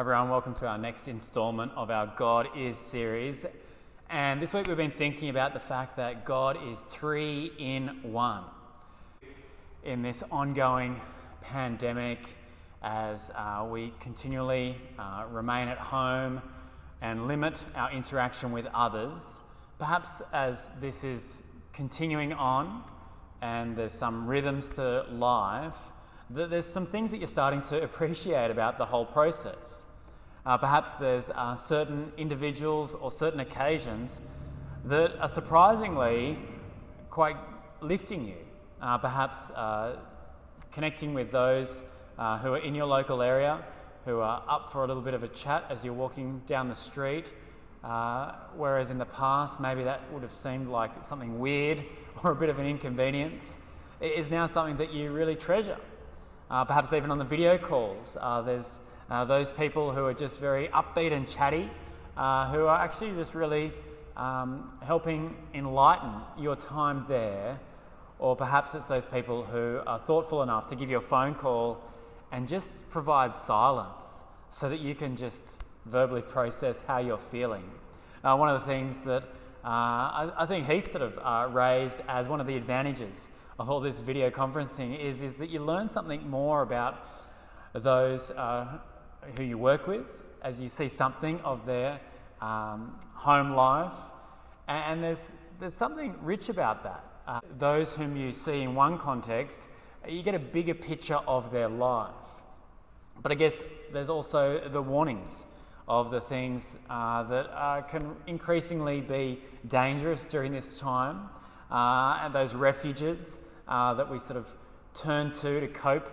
Hi everyone, welcome to our next installment of our God Is series. And this week we've been thinking about the fact that God is three in one. In this ongoing pandemic, as we continually remain at home and limit our interaction with others, perhaps as this is continuing on and there's some rhythms to life, there's some things that you're starting to appreciate about the whole process. Perhaps there's certain individuals or certain occasions that are surprisingly quite lifting you. Perhaps connecting with those who are in your local area, who are up for a little bit of a chat as you're walking down the street, whereas in the past maybe that would have seemed like something weird or a bit of an inconvenience. It is now something that you really treasure. Perhaps even on the video calls, there's those people who are just very upbeat and chatty, who are actually just really helping enlighten your time there. Or perhaps it's those people who are thoughtful enough to give you a phone call and just provide silence so that you can just verbally process how you're feeling. One of the things that I think Heath sort of raised as one of the advantages of all this video conferencing is that you learn something more about those who you work with as you see something of their home life, and there's something rich about that. Those whom you see in one context, you get a bigger picture of their life. But I guess there's also the warnings of the things that can increasingly be dangerous during this time, and those refuges that we sort of turn to cope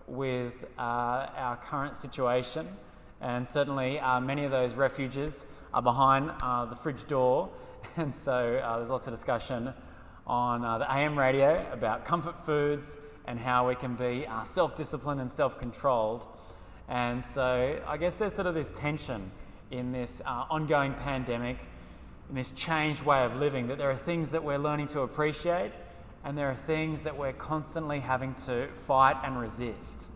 with our current situation. And certainly many of those refuges are behind the fridge door, and so there's lots of discussion on the AM radio about comfort foods and how we can be self-disciplined and self-controlled. And so I guess there's sort of this tension in this ongoing pandemic, in this changed way of living, that there are things that we're learning to appreciate and there are things that we're constantly having to fight and resist.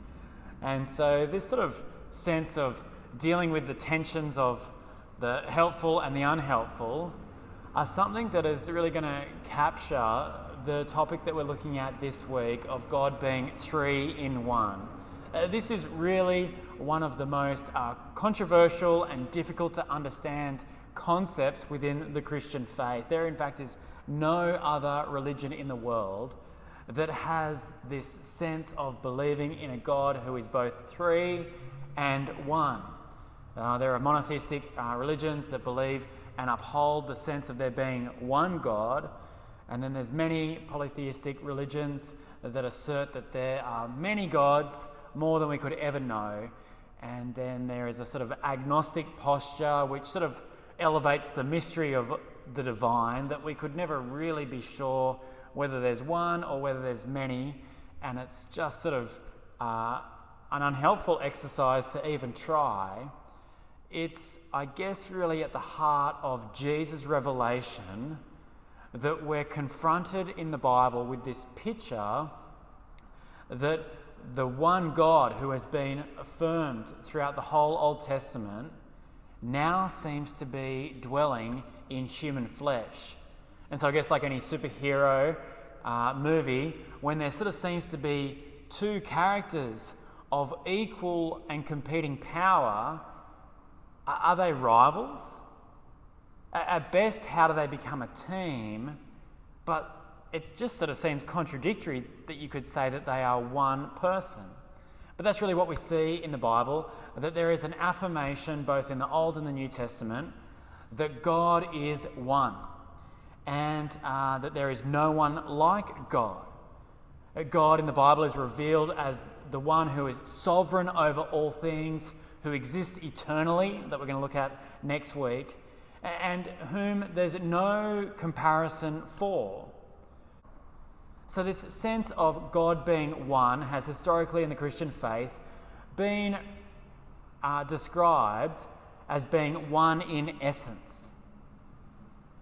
And so this sort of sense of dealing with the tensions of the helpful and the unhelpful are something that is really going to capture the topic that we're looking at this week of God being three in one. This is really one of the most controversial and difficult to understand concepts within the Christian faith. There, in fact, is no other religion in the world that has this sense of believing in a God who is both three and one. There are monotheistic religions that believe and uphold the sense of there being one God, and then there's many polytheistic religions that assert that there are many gods, more than we could ever know. And then there is a sort of agnostic posture which sort of elevates the mystery of the divine, that we could never really be sure whether there's one or whether there's many, and it's just sort of an unhelpful exercise to even try. It's, I guess, really at the heart of Jesus' revelation that we're confronted in the Bible with this picture that the one God who has been affirmed throughout the whole Old Testament now seems to be dwelling in human flesh. And so I guess like any superhero movie, when there sort of seems to be two characters of equal and competing power, are they rivals? At best, how do they become a team? But it just sort of seems contradictory that you could say that they are one person. But that's really what we see in the Bible, that there is an affirmation both in the Old and the New Testament that God is one, and that there is no one like God. God in the Bible is revealed as the one who is sovereign over all things, who exists eternally, that we're going to look at next week, and whom there's no comparison for. So this sense of God being one has historically in the Christian faith been described as being one in essence.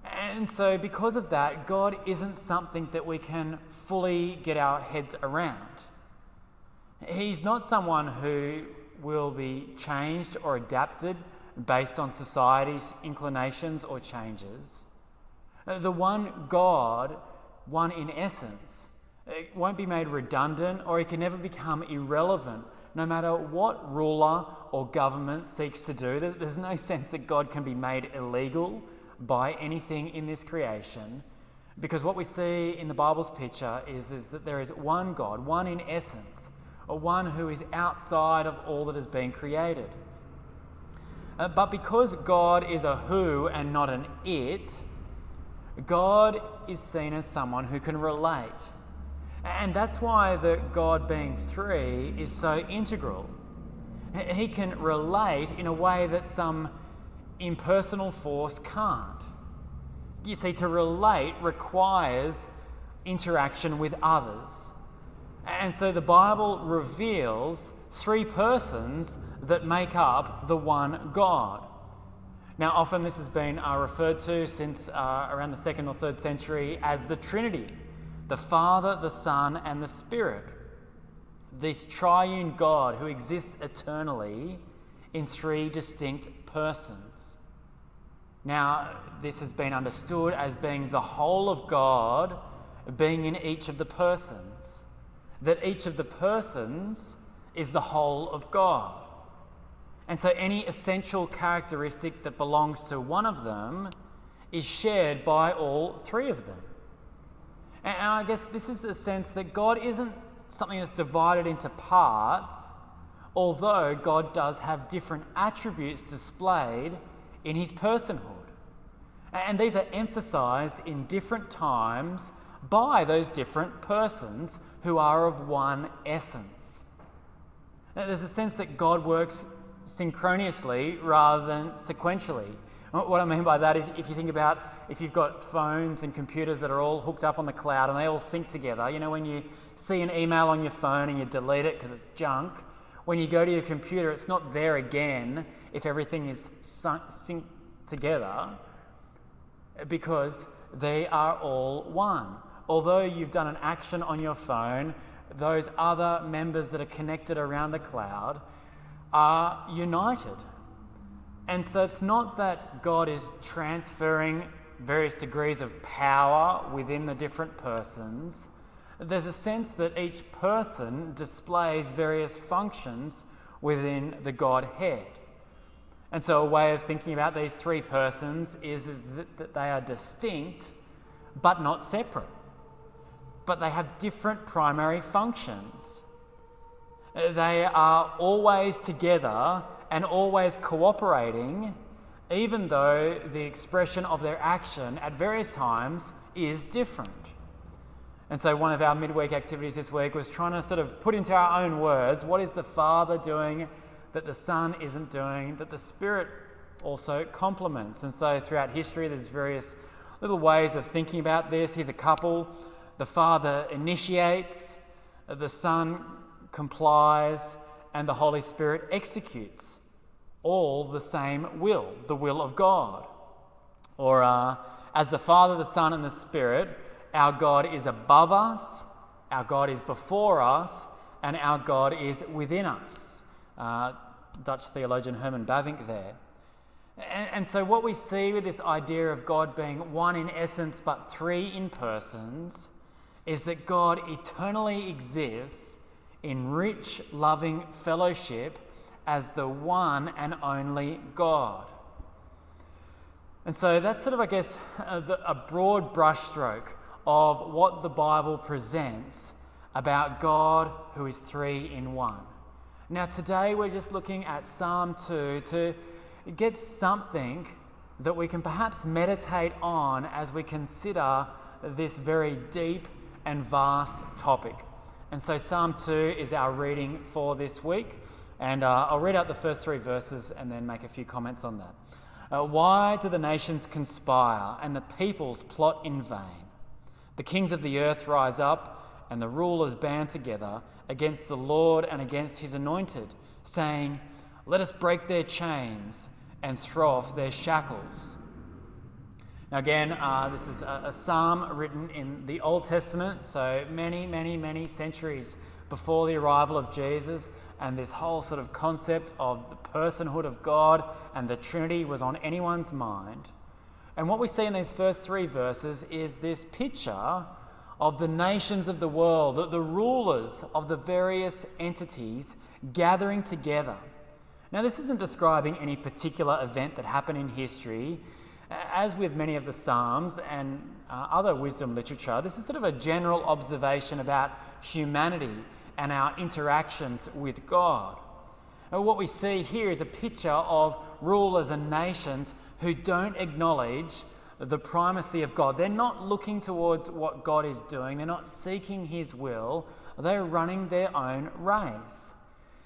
And so because of that, God isn't something that we can fully get our heads around. He's not someone who will be changed or adapted based on society's inclinations or changes. The one God, one in essence, it won't be made redundant, or it can never become irrelevant, no matter what ruler or government seeks to do. There's no sense that God can be made illegal by anything in this creation, because what we see in the Bible's picture is that there is one God, one in essence, or one who is outside of all that has been created. But because God is a who and not an it, God is seen as someone who can relate. And that's why the God being three is so integral. He can relate in a way that some impersonal force can't. You see, to relate requires interaction with others. And so the Bible reveals three persons that make up the one God. Now, often this has been referred to since around the 2nd or 3rd century as the Trinity, the Father, the Son, and the Spirit. This triune God who exists eternally in three distinct persons. Now, this has been understood as being the whole of God being in each of the persons. That each of the persons is the whole of God. And so any essential characteristic that belongs to one of them is shared by all three of them. And I guess this is a sense that God isn't something that's divided into parts, although God does have different attributes displayed in his personhood. And these are emphasized in different times by those different persons who are of one essence. Now, there's a sense that God works synchronously rather than sequentially. What I mean by that is, if you think about if you've got phones and computers that are all hooked up on the cloud and they all sync together, you know, when you see an email on your phone and you delete it because it's junk, when you go to your computer, it's not there again if everything is synced together, because they are all one. Although you've done an action on your phone, those other members that are connected around the cloud are united. And so it's not that God is transferring various degrees of power within the different persons. There's a sense that each person displays various functions within the Godhead. And so a way of thinking about these three persons is that they are distinct but not separate. But they have different primary functions. They are always together and always cooperating, even though the expression of their action at various times is different. And so one of our midweek activities this week was trying to sort of put into our own words, what is the Father doing that the Son isn't doing, that the Spirit also complements? And so throughout history, there's various little ways of thinking about this. Here's a couple. The Father initiates, the Son complies, and the Holy Spirit executes. All the same will, the will of God. Or as the Father, the Son, and the Spirit, our God is above us, our God is before us, and our God is within us. Dutch theologian Herman Bavinck there. And so what we see with this idea of God being one in essence but three in persons is that God eternally exists in rich, loving fellowship as the one and only God. And so that's sort of, I guess, a broad brushstroke of what the Bible presents about God who is three in one. Now today we're just looking at Psalm 2 to get something that we can perhaps meditate on as we consider this very deep and vast topic. And so Psalm 2 is our reading for this week, and I'll read out the first three verses and then make a few comments on that. Why do the nations conspire and the peoples plot in vain? The kings of the earth rise up and the rulers band together against the Lord and against his anointed, saying, let us break their chains and throw off their shackles. Now again, this is a psalm written in the Old Testament, so many centuries before the arrival of Jesus. and this whole sort of concept of the personhood of God and the Trinity was on anyone's mind. And what we see in these first 3 verses is this picture of the nations of the world, the rulers of the various entities gathering together. Now, this isn't describing any particular event that happened in history. As with many of the Psalms and other wisdom literature, this is sort of a general observation about humanity and our interactions with God. And what we see here is a picture of rulers and nations who don't acknowledge the primacy of God. They're not looking towards what God is doing. They're not seeking his will. They're running their own race.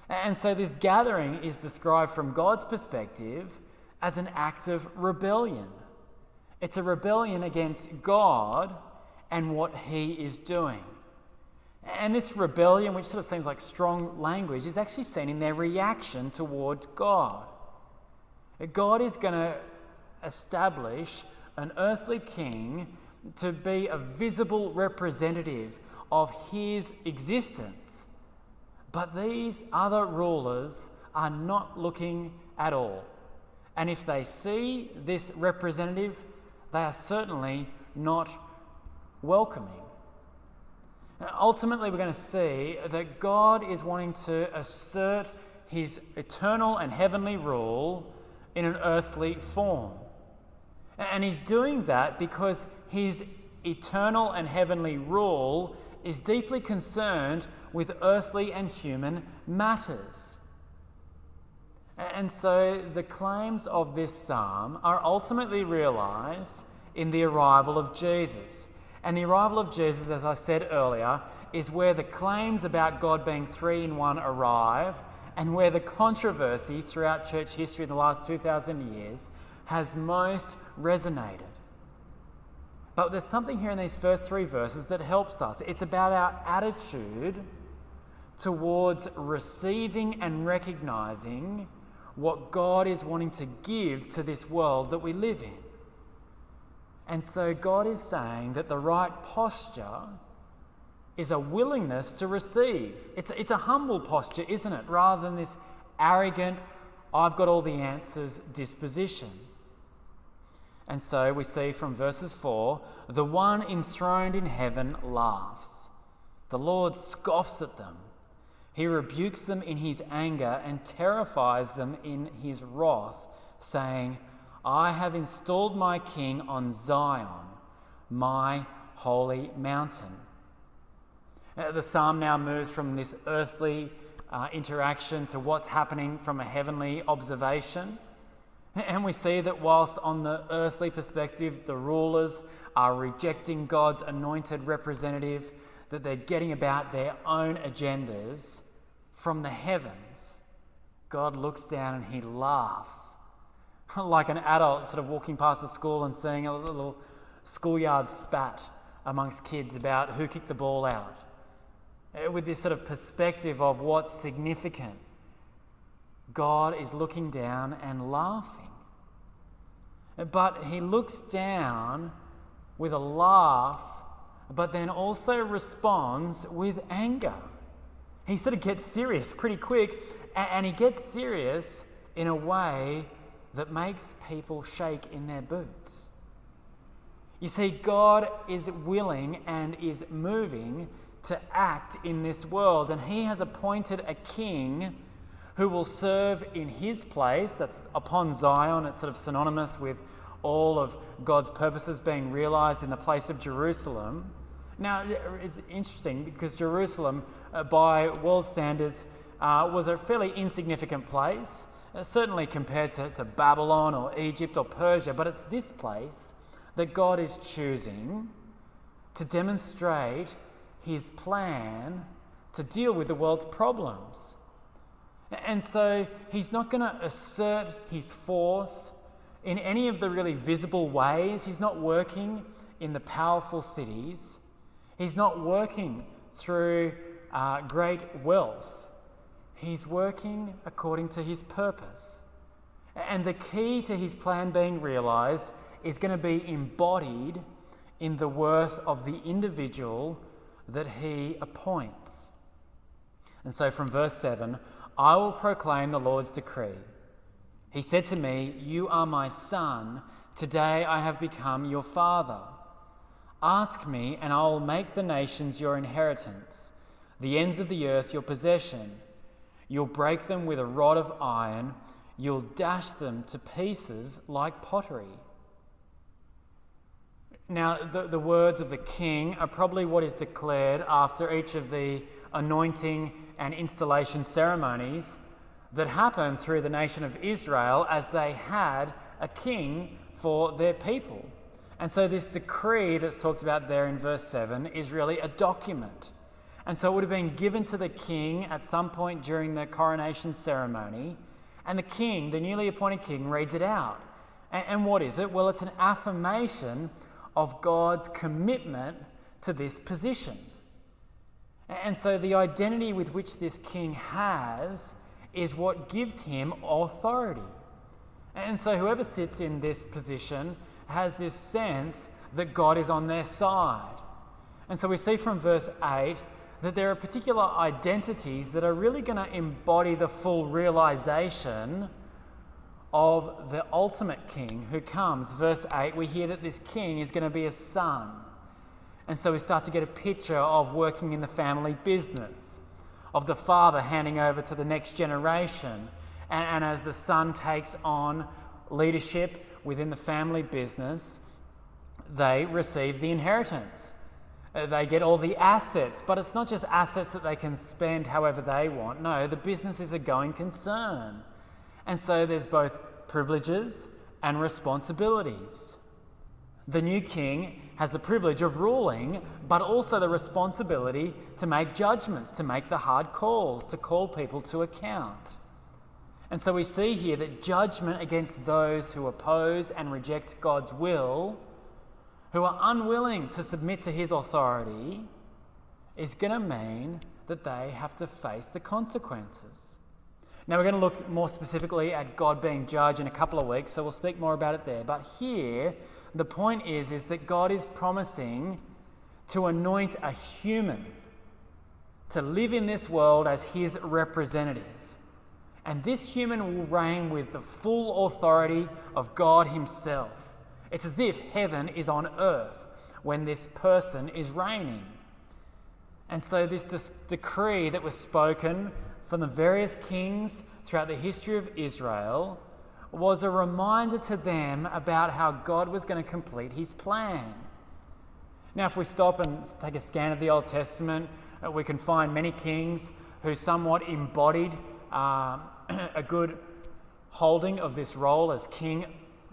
And so this gathering is described from God's perspective as an act of rebellion. It's a rebellion against God and what he is doing. And this rebellion, which sort of seems like strong language, is actually seen in their reaction towards God. God is going to establish an earthly king to be a visible representative of his existence. But these other rulers are not looking at all. And if they see this representative, they are certainly not welcoming. Ultimately, we're going to see that God is wanting to assert his eternal and heavenly rule in an earthly form. And he's doing that because his eternal and heavenly rule is deeply concerned with earthly and human matters. And so the claims of this psalm are ultimately realized in the arrival of Jesus. And the arrival of Jesus, as I said earlier, is where the claims about God being 3 in 1 arrive, and where the controversy throughout church history in the last 2,000 years has most resonated. But there's something here in these first 3 verses that helps us. It's about our attitude towards receiving and recognizing what God is wanting to give to this world that we live in. And so God is saying that the right posture is a willingness to receive. It's a humble posture, isn't it? Rather than this arrogant, I've got all the answers disposition. And so we see from verses 4, the one enthroned in heaven laughs. The Lord scoffs at them. He rebukes them in his anger and terrifies them in his wrath, saying, I have installed my king on Zion, my holy mountain. The psalm now moves from this earthly interaction to what's happening from a heavenly observation. And we see that whilst on the earthly perspective, the rulers are rejecting God's anointed representative, that they're getting about their own agendas, from the heavens, God looks down and he laughs. Like an adult sort of walking past a school and seeing a little schoolyard spat amongst kids about who kicked the ball out. With this sort of perspective of what's significant, God is looking down and laughing. But he looks down with a laugh, but then also responds with anger. He sort of gets serious pretty quick, and he gets serious in a way that makes people shake in their boots. You see, God is willing and is moving to act in this world, and he has appointed a king who will serve in his place. That's upon Zion. It's sort of synonymous with all of God's purposes being realized in the place of Jerusalem. Now, it's interesting because Jerusalem, by world standards, was a fairly insignificant place, certainly compared to Babylon or Egypt or Persia, but it's this place that God is choosing to demonstrate his plan to deal with the world's problems. And so he's not going to assert his force in any of the really visible ways. He's not working in the powerful cities. He's not working through great wealth. He's working according to his purpose. And the key to his plan being realized is going to be embodied in the worth of the individual that he appoints. And so from verse 7, I will proclaim the Lord's decree. He said to me, 'You are my son. Today I have become your father. Ask me, and I will make the nations your inheritance, the ends of the earth your possession. You'll break them with a rod of iron. You'll dash them to pieces like pottery.'" Now, the words of the king are probably what is declared after each of the anointing and installation ceremonies that happened through the nation of Israel as they had a king for their people. And so this decree that's talked about there in verse 7 is really a document. And so it would have been given to the king at some point during the coronation ceremony, and the king, the newly appointed king, reads it out. And what is it? Well, it's an affirmation of God's commitment to this position. And so the identity with which this king has is what gives him authority. And so whoever sits in this position has this sense that God is on their side. And so we see from verse 8 that there are particular identities that are really going to embody the full realization of the ultimate king who comes. Verse 8, we hear that this king is going to be a son. And so we start to get a picture of working in the family business, of the father handing over to the next generation. And as the son takes on leadership within the family business, they receive the inheritance. They get all the assets, but it's not just assets that they can spend however they want. No, the business is a going concern. And so there's both privileges and responsibilities. The new king has the privilege of ruling, but also the responsibility to make judgments, to make the hard calls, to call people to account. And so we see here that judgment against those who oppose and reject God's will, who are unwilling to submit to his authority, is going to mean that they have to face the consequences. Now we're going to look more specifically at God being judge in a couple of weeks, so we'll speak more about it there. But here, the point is that God is promising to anoint a human to live in this world as his representative. And this human will reign with the full authority of God himself. It's as if heaven is on earth when this person is reigning. And so this decree that was spoken from the various kings throughout the history of Israel was a reminder to them about how God was going to complete his plan. Now, if we stop and take a scan of the Old Testament, we can find many kings who somewhat embodied a good holding of this role as king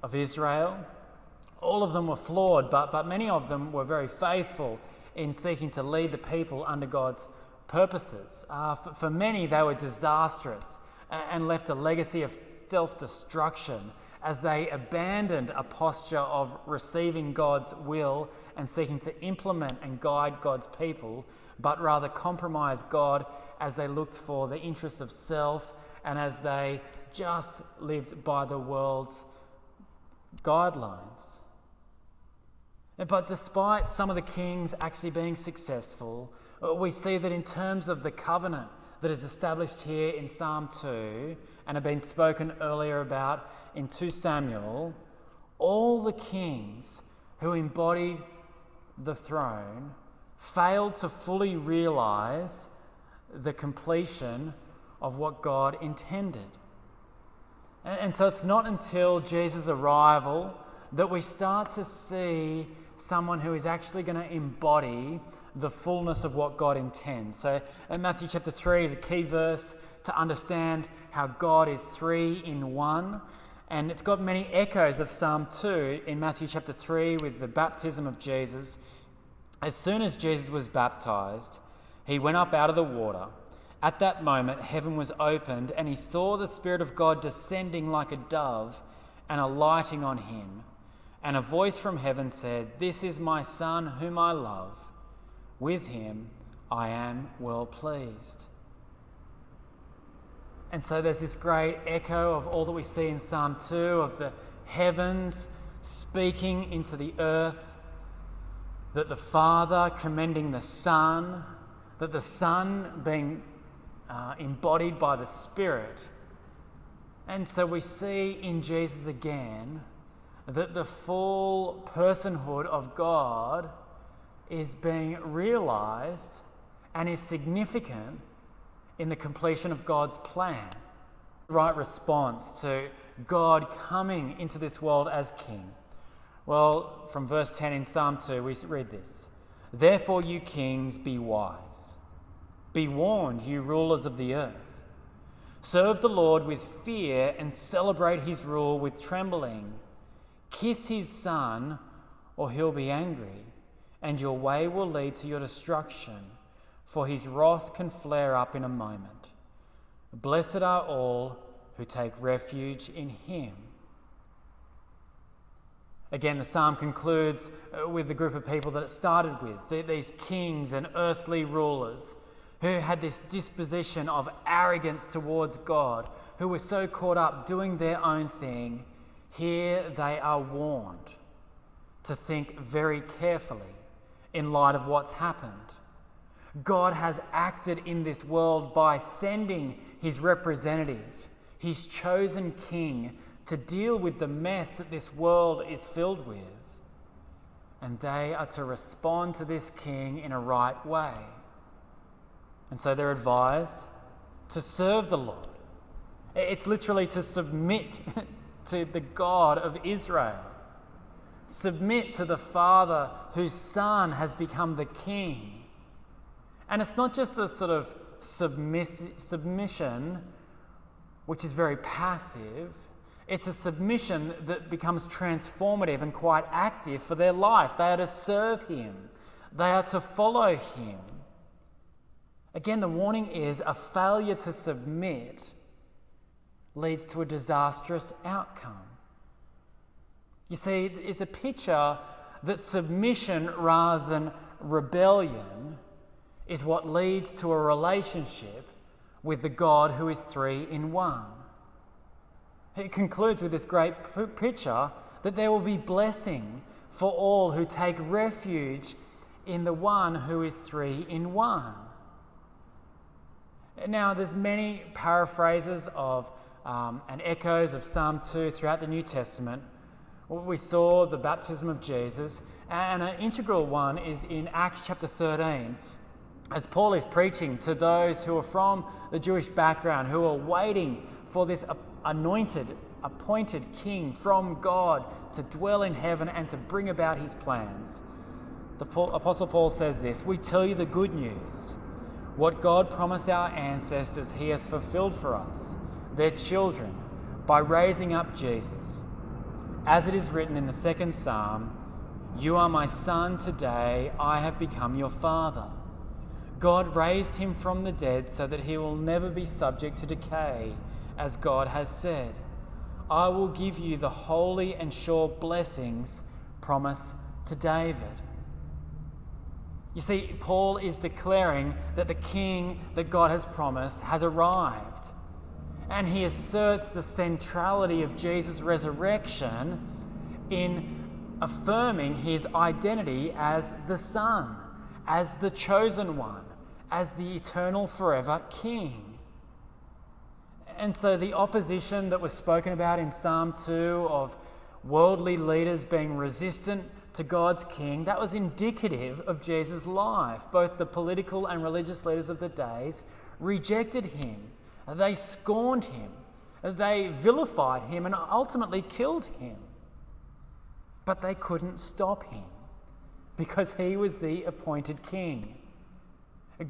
of Israel. All of them were flawed, but many of them were very faithful in seeking to lead the people under God's purposes. For many, they were disastrous and left a legacy of self-destruction as they abandoned a posture of receiving God's will and seeking to implement and guide God's people, but rather compromised God as they looked for the interests of self and as they just lived by the world's guidelines. But despite some of the kings actually being successful, we see that in terms of the covenant that is established here in Psalm 2 and have been spoken earlier about in 2 Samuel, all the kings who embodied the throne failed to fully realize the completion of what God intended. And so it's not until Jesus' arrival that we start to see someone who is actually going to embody the fullness of what God intends. So Matthew chapter 3 is a key verse to understand how God is 3 in 1. And it's got many echoes of Psalm 2 in Matthew chapter 3 with the baptism of Jesus. As soon as Jesus was baptized, he went up out of the water. At that moment, heaven was opened, and he saw the Spirit of God descending like a dove and alighting on him. And a voice from heaven said, "This is my Son whom I love. With him I am well pleased." And so there's this great echo of all that we see in Psalm 2 of the heavens speaking into the earth, that the Father commending the Son, that the Son being embodied by the Spirit. And so we see in Jesus again that the full personhood of God is being realized and is significant in the completion of God's plan. The right response to God coming into this world as King. Well, from verse 10 in Psalm 2, we read this. Therefore, you kings, be wise. Be warned, you rulers of the earth. Serve the Lord with fear and celebrate his rule with trembling. Kiss his son, or he'll be angry, and your way will lead to your destruction, for his wrath can flare up in a moment. Blessed are all who take refuge in him. Again, the psalm concludes with the group of people that it started with, these kings and earthly rulers who had this disposition of arrogance towards God, who were so caught up doing their own thing. Here they are warned to think very carefully in light of what's happened. God has acted in this world by sending his representative, his chosen king, to deal with the mess that this world is filled with. And they are to respond to this king in a right way. And so they're advised to serve the Lord. It's literally to submit to the God of Israel. Submit to the Father whose Son has become the King. And it's not just a sort of submission, which is very passive. It's a submission that becomes transformative and quite active for their life. They are to serve him. They are to follow him. Again, the warning is a failure to submit leads to a disastrous outcome. You see, it's a picture that submission rather than rebellion is what leads to a relationship with the God who is three in one. It concludes with this great picture that there will be blessing for all who take refuge in the one who is three in one. Now, there's many paraphrases of and echoes of Psalm 2 throughout the New Testament. We saw the baptism of Jesus, and an integral one is in Acts chapter 13, as Paul is preaching to those who are from the Jewish background, who are waiting for this appointed king from God to dwell in heaven and to bring about his plans. The Apostle Paul says this, "We tell you the good news. What God promised our ancestors, he has fulfilled for us, their children, by raising up Jesus. As it is written in the second Psalm, 'You are my son, today I have become your father.' God raised him from the dead so that he will never be subject to decay, as God has said, 'I will give you the holy and sure blessings promised to David.'" You see, Paul is declaring that the king that God has promised has arrived. And he asserts the centrality of Jesus' resurrection in affirming his identity as the Son, as the chosen one, as the eternal forever king. And so the opposition that was spoken about in Psalm 2 of worldly leaders being resistant to God's king, that was indicative of Jesus' life. Both the political and religious leaders of the days rejected him. They scorned him. They vilified him and ultimately killed him. But they couldn't stop him because he was the appointed king.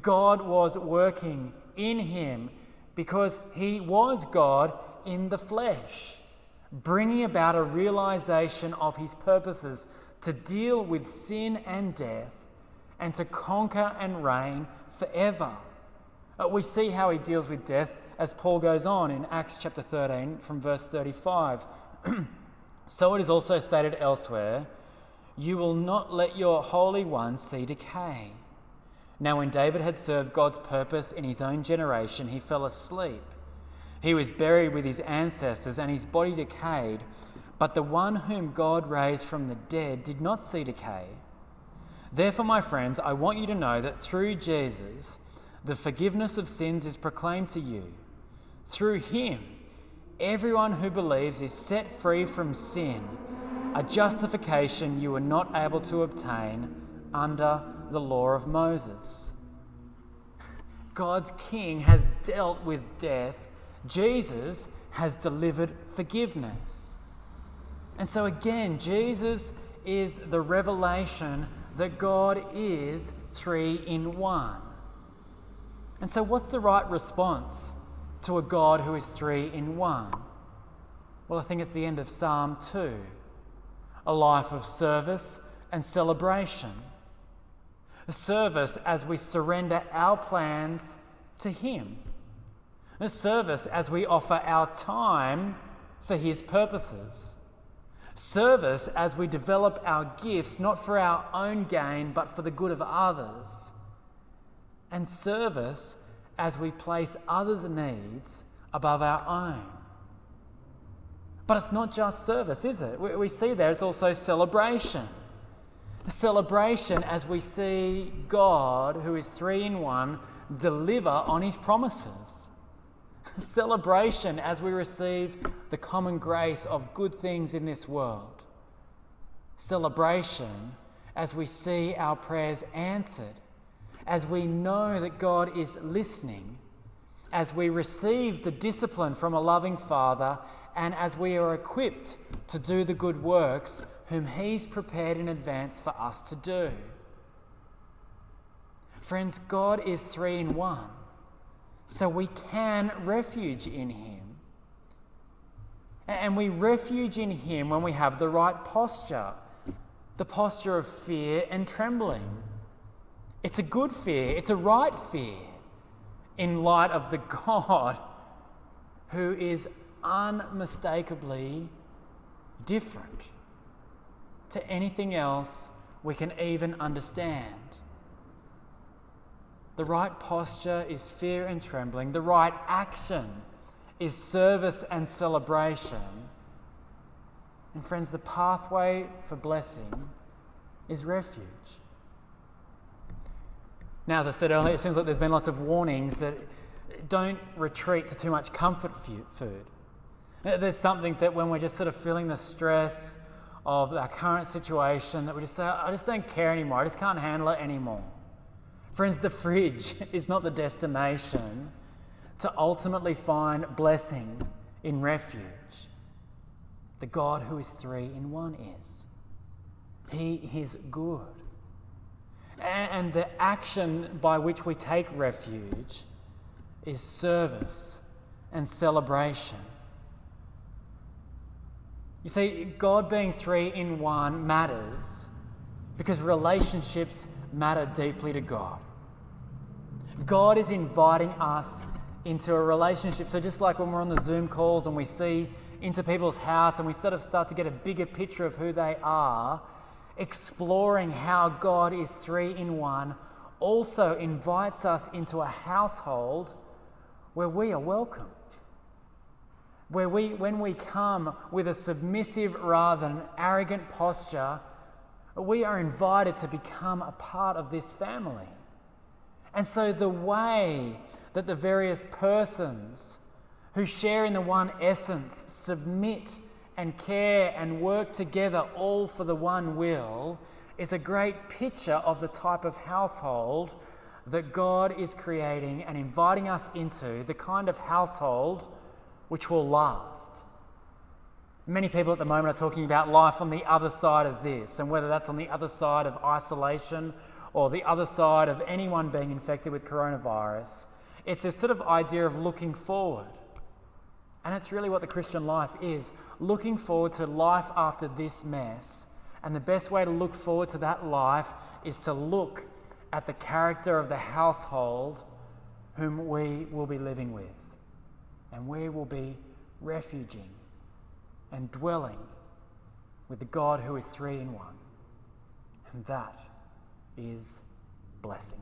God was working in him because he was God in the flesh, bringing about a realization of his purposes to deal with sin and death and to conquer and reign forever. We see how he deals with death as Paul goes on in Acts chapter 13 from verse 35. "So it is also stated elsewhere, 'You will not let your Holy One see decay.' Now when David had served God's purpose in his own generation, he fell asleep. He was buried with his ancestors and his body decayed, but the one whom God raised from the dead did not see decay. Therefore, my friends, I want you to know that through Jesus, the forgiveness of sins is proclaimed to you. Through him, everyone who believes is set free from sin, a justification you were not able to obtain under the law of Moses. God's King has dealt with death. Jesus has delivered forgiveness. And so again, Jesus is the revelation that God is three in one. And so what's the right response to a God who is three in one? Well, I think it's the end of Psalm 2. A life of service and celebration. A service as we surrender our plans to him. A service as we offer our time for his purposes. Service as we develop our gifts not for our own gain but for the good of others. And service as we place others' needs above our own. But it's not just service, is it? We see there it's also celebration. A celebration as we see God, who is three in one, deliver on his promises. A celebration as we receive the common grace of good things in this world. Celebration as we see our prayers answered, as we know that God is listening, as we receive the discipline from a loving Father, and as we are equipped to do the good works whom he's prepared in advance for us to do. Friends, God is three in one, so we can refuge in him. And we refuge in him when we have the right posture, the posture of fear and trembling. It's a good fear, it's a right fear in light of the God who is unmistakably different to anything else we can even understand. The right posture is fear and trembling. The right action is service and celebration. And friends, the pathway for blessing is refuge. Now, as I said earlier, it seems like there's been lots of warnings that don't retreat to too much comfort food. There's something that when we're just sort of feeling the stress of our current situation, that we just say, I just don't care anymore. I just can't handle it anymore. Friends, the fridge is not the destination to ultimately find blessing in refuge. The God who is three in one is. He is good. And the action by which we take refuge is service and celebration. You see, God being three in one matters because relationships matter deeply to God. God is inviting us into a relationship. So just like when we're on the Zoom calls and we see into people's house and we sort of start to get a bigger picture of who they are, exploring how God is three in one also invites us into a household where we are welcome. Where when we come with a submissive rather than arrogant posture, we are invited to become a part of this family. And so the way that the various persons who share in the one essence submit and care and work together all for the one will is a great picture of the type of household that God is creating and inviting us into, the kind of household which will last. Many people at the moment are talking about life on the other side of this, and whether that's on the other side of isolation or the other side of anyone being infected with coronavirus. It's this sort of idea of looking forward. And it's really what the Christian life is, looking forward to life after this mess. And the best way to look forward to that life is to look at the character of the household whom we will be living with. And we will be refuging and dwelling with the God who is three in one. And that is blessing.